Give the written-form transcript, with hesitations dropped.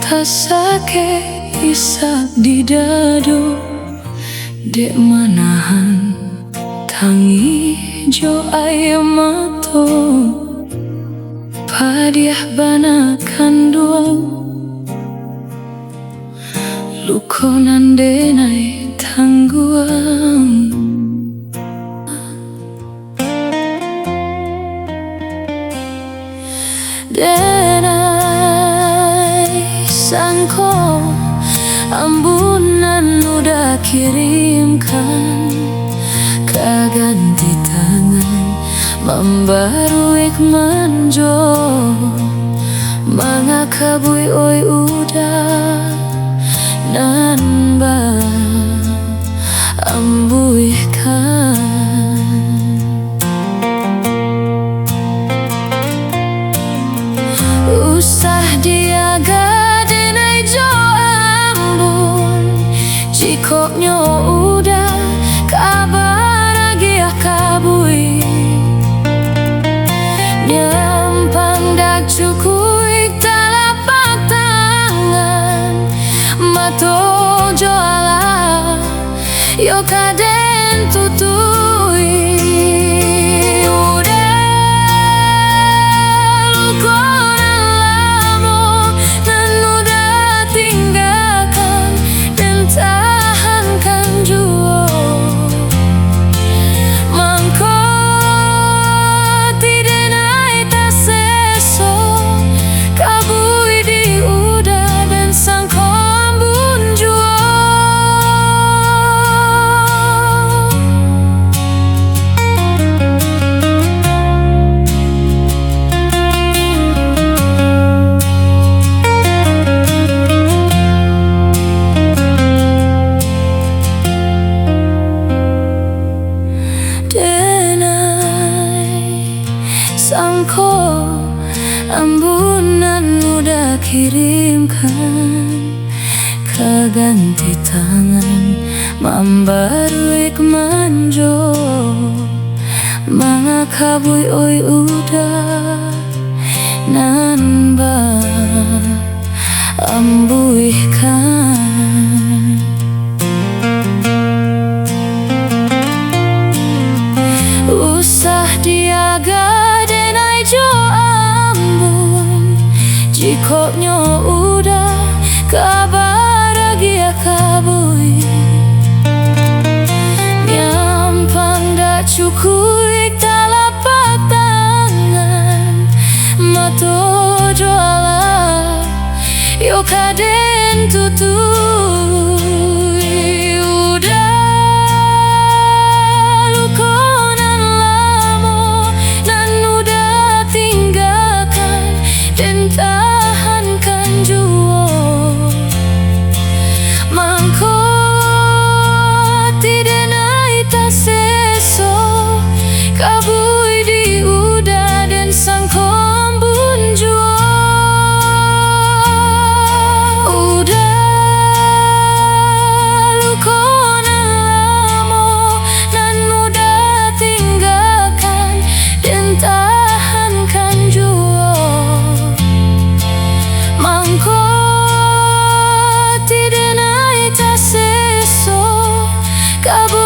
Tasake isak di dado, dek manahan tangi jo ayam mato, padiah bana kanduang, lukonan denai tangguang. Denai sangko ambunan udah kirimkan, kaganti tangan membaruik manjo, mangakabui oi udah nanba ambuihkan. Usah diaga denai jo ambun, jikoknya udah kabar agiah kabui, nyampang dak cukui talapak tangan, mato joala yo kaden tutui. Sangko ambunan udah kirimkan, kaganti tangan mambaruik manjo, mangakabui oi udah nanba ambuihkan. Usah diaga jo ambun, jikoknya udah kabar agiah kabui, nyampang dak cukui talapak tangan, mato joala yo kaden tutui. Tahankan juo, mangko tidenai taseso, kabui di udah dan sangko ambun juo. Udah lukonan lamo nan udah tinggalkan dan tahankan juo. Mangko tidenai taseso, kabui